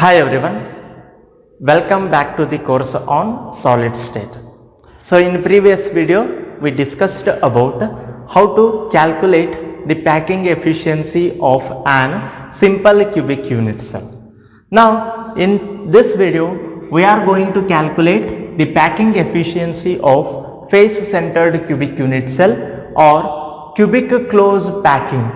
Hi everyone, welcome back to the course on solid state. So in previous video we discussed about how to calculate the packing efficiency of an simple cubic unit cell. Now in this video we are going to calculate the packing efficiency of face centered cubic unit cell or cubic close packing.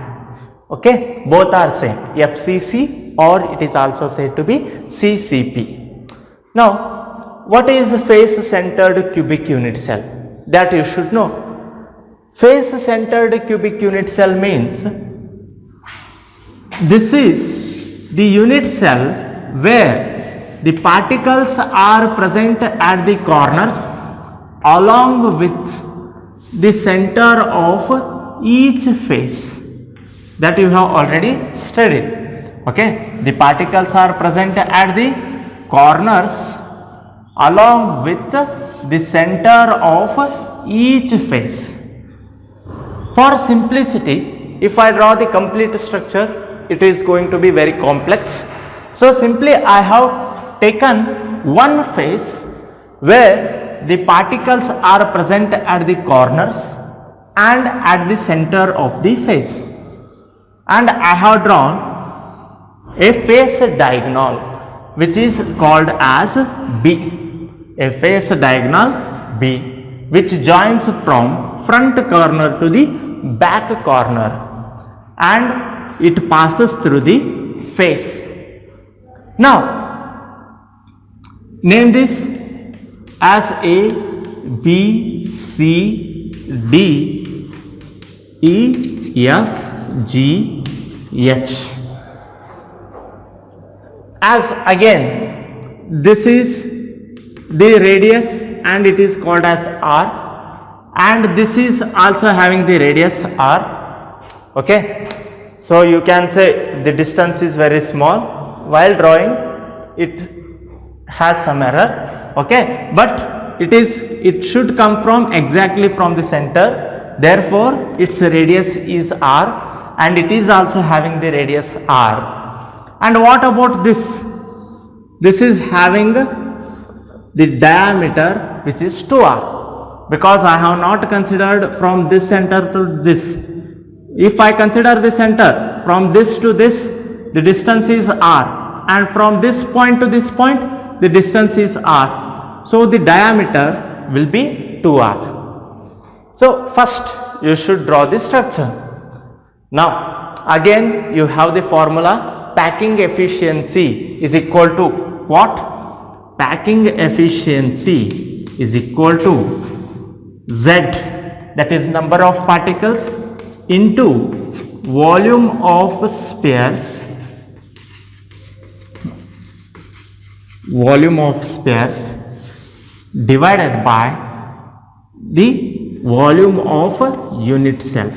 Okay, both are same, FCC or it is also said to be CCP. Now what is face centered cubic unit cell? That you should know. Face centered cubic unit cell means this is the unit cell where the particles are present at the corners along with the center of each face, that you have already studied. Okay, the particles are present at the corners along with the center of each face. For simplicity, if I draw the complete structure, it is going to be very complex. So simply I have taken one face where the particles are present at the corners and at the center of the face, and I have drawn a face diagonal which is called as B, a face diagonal B which joins from front corner to the back corner and it passes through the face. Now name this as A, B, C, D, E, F, G, H. As again this is the radius and it is called as R, and this is also having the radius R. Okay, so you can say the distance is very small. While drawing it has some error, okay, but it should come from exactly from the center, therefore its radius is R and it is also having the radius R. And what about this? This is having the diameter which is 2R, because I have not considered from this center to this. If I consider the center from this to this, the distance is R, and from this point to this point the distance is R. So the diameter will be 2R. So first you should draw the structure. Now again you have the formula. Packing efficiency is equal to what? Packing efficiency is equal to Z, that is number of particles, into volume of spheres, divided by the volume of unit cell,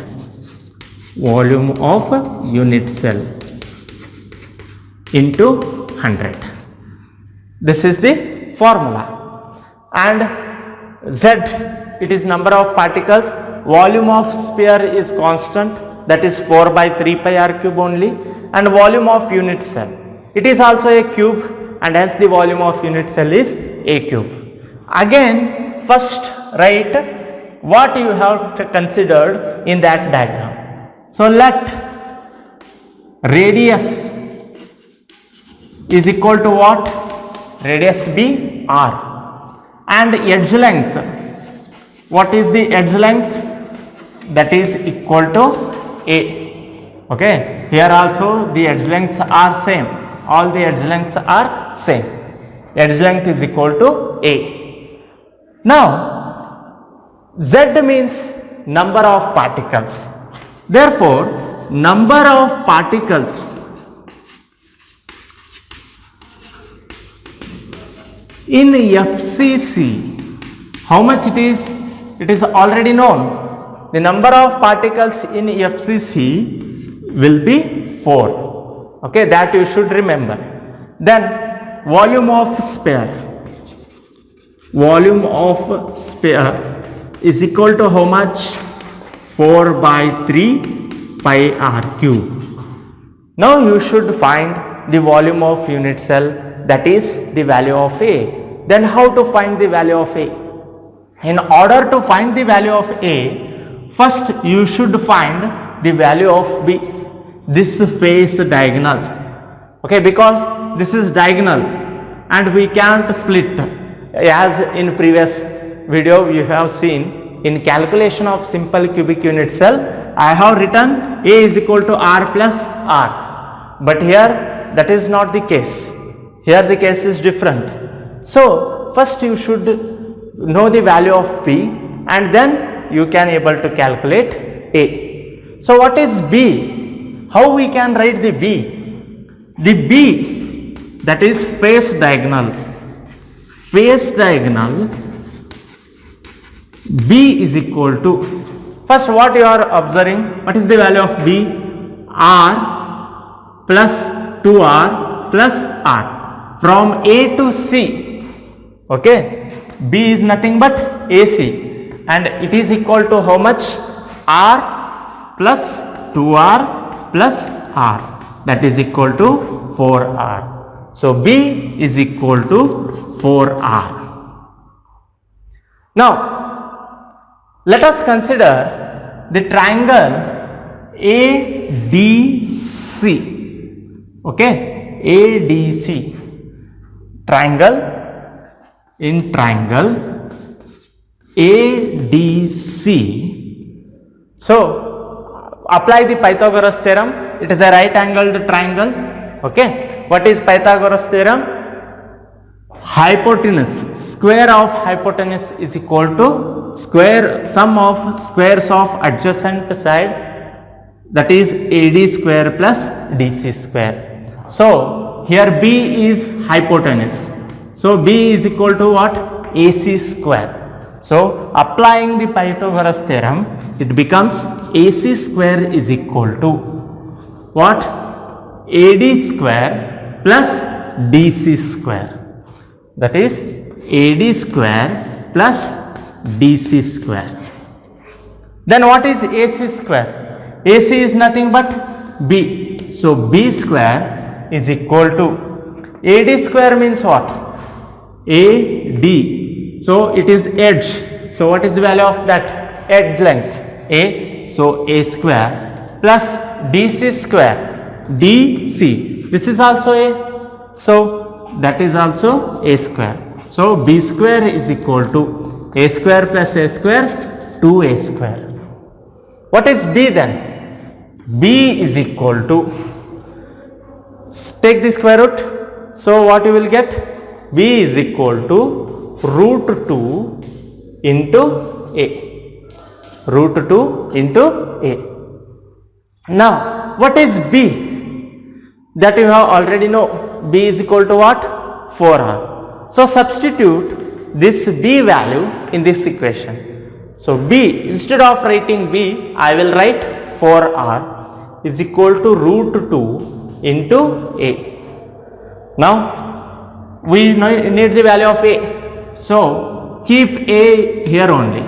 into 100. This is the formula. And Z, it is number of particles, volume of sphere is constant, that is 4 by 3 pi r cube only, and volume of unit cell, it is also a cube, and hence the volume of unit cell is a cube. Again first write what you have considered in that diagram. So let radius is equal to what? Radius be R, and edge length, what is the edge length? That is equal to A. Okay, here also the edge lengths are same, all the edge lengths are same, edge length is equal to A. Now Z means number of particles, therefore number of particles in FCC, how much it is? It is already known. The number of particles in FCC will be 4. Okay, that you should remember. Then volume of sphere is equal to how much? 4 by 3 pi r cube. Now you should find the volume of unit cell, that is the value of A. Then how to find the value of A? In order to find the value of A, first you should find the value of B, this face diagonal, okay, because this is diagonal and we can't split. As in previous video you have seen, in calculation of simple cubic unit cell, I have written A is equal to R plus R, but here that is not the case. Here the case is different. So first you should know the value of B and then you can able to calculate A. So what is B? How we can write the B? The B, that is face diagonal. Face diagonal B is equal to, first what you are observing, what is the value of B? R plus 2R plus R from A to C, okay. B is nothing but AC and it is equal to how much? R plus 2R plus R, that is equal to 4R. So B is equal to 4R. Now let us consider the triangle ADC, okay, ADC, triangle, in triangle ADC. So apply the Pythagoras theorem. It is a right angled triangle, okay. What is Pythagoras theorem? Hypotenuse, square of hypotenuse is equal to sum of squares of adjacent side, that is AD square plus DC square. So here B is hypotenuse, so B is equal to what? AC square. So applying the Pythagoras theorem, it becomes AC square is equal to what? AD square plus DC square, that is AD square plus DC square. Then what is AC square? AC is nothing but B. So B square is equal to, AD square means what? AD. So it is edge. So what is the value of that? Edge length A. So A square plus DC square, DC. This is also A. So that is also A square. So B square is equal to A square plus A square, 2A square. What is B then? B is equal to, take the square root. So what you will get? B is equal to root 2 into A. Root 2 into A. Now what is B? That you have already know. B is equal to what? 4R. So substitute this B value in this equation. So B, instead of writing B, I will write 4R is equal to root 2 into A. Now we need the value of A. So keep A here only.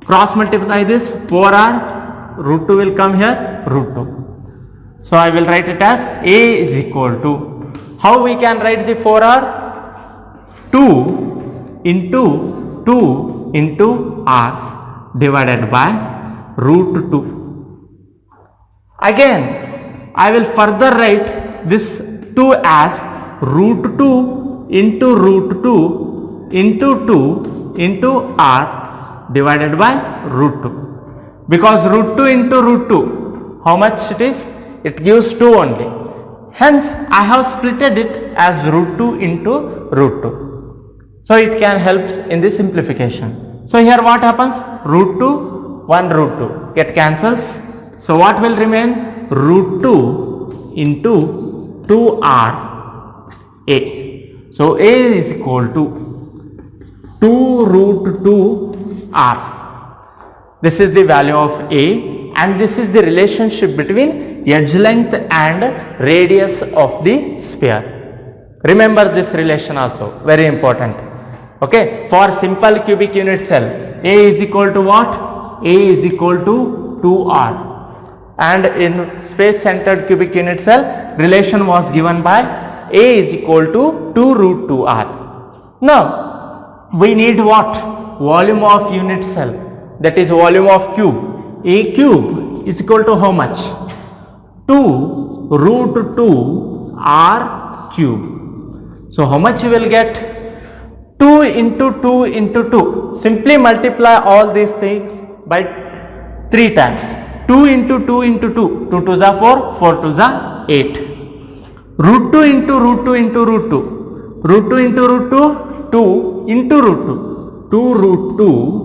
Cross multiply this, 4R, root 2 will come here, root 2. So I will write it as A is equal to, how we can write the 4R? 2 into R divided by root 2. Again I will further write this 2 as root 2 into root 2 into 2 into R divided by root 2. Because root 2 into root 2, how much it is? It gives 2 only. Hence I have splitted it as root 2 into root 2. So it can help in this simplification. So here what happens? Root 2, 1 root 2 get cancels. So what will remain? Root 2 into 2R A. So A is equal to 2 root 2 R. This is the value of A and this is the relationship between edge length and radius of the sphere. Remember this relation also, very important. Okay, for simple cubic unit cell, A is equal to what? A is equal to 2R. and in space centered cubic unit cell relation was given by A is equal to 2 root 2 R. Now we need what? Volume of unit cell, that is volume of cube. A cube is equal to how much? 2 root 2 R cube. So how much you will get? 2 into 2 into 2. Simply multiply all these things by 3 times. 2 into 2 into 2. 2 2s are 4, 4 2s are 8. Root 2 into root 2 into root 2. Root 2 into root 2, 2 into root 2. 2 root 2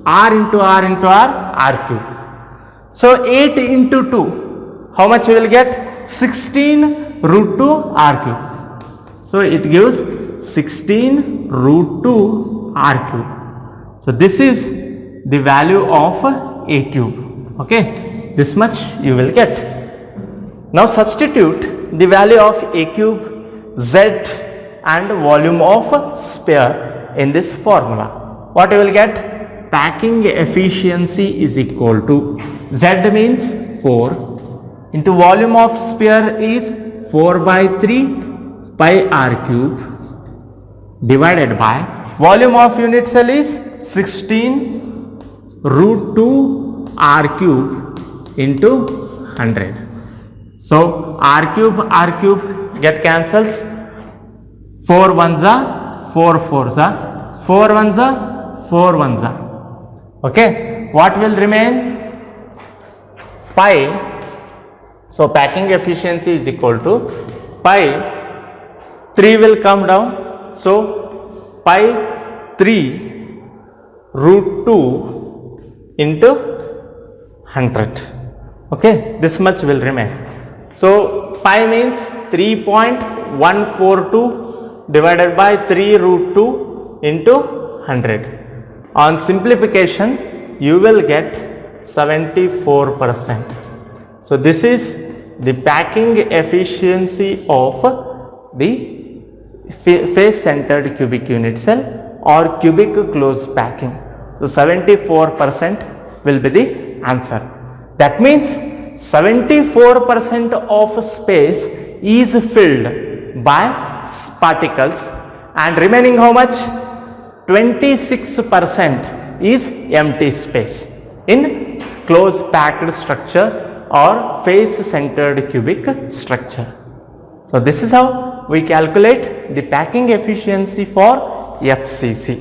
R into R into R, R cube. So 8 into 2, how much you will get? 16 root 2 R cube. So it gives 16 root 2 R cube. So this is the value of A cube. Okay, this much you will get. Now substitute the value of A cube, Z and volume of sphere in this formula. What you will get? Packing efficiency is equal to Z means 4 into volume of sphere is 4 by 3 pi R cube divided by volume of unit cell is 16 root 2 R cube into 100. So R cube get cancels. 4 ones are 4 fours are 4 ones are 4 ones are. Okay, what will remain? Pi. So packing efficiency is equal to pi. 3 will come down. So pi 3 root 2 into 100. Okay, this much will remain. So pi means 3.142 divided by 3 root 2 into 100. On simplification, you will get 74%. So this is the packing efficiency of the face centered cubic unit cell or cubic closed packing. So 74% will be the answer. That means 74% of space is filled by particles and remaining how much? 26% is empty space in closed packed structure or face centered cubic structure. So this is how we calculate the packing efficiency for FCC.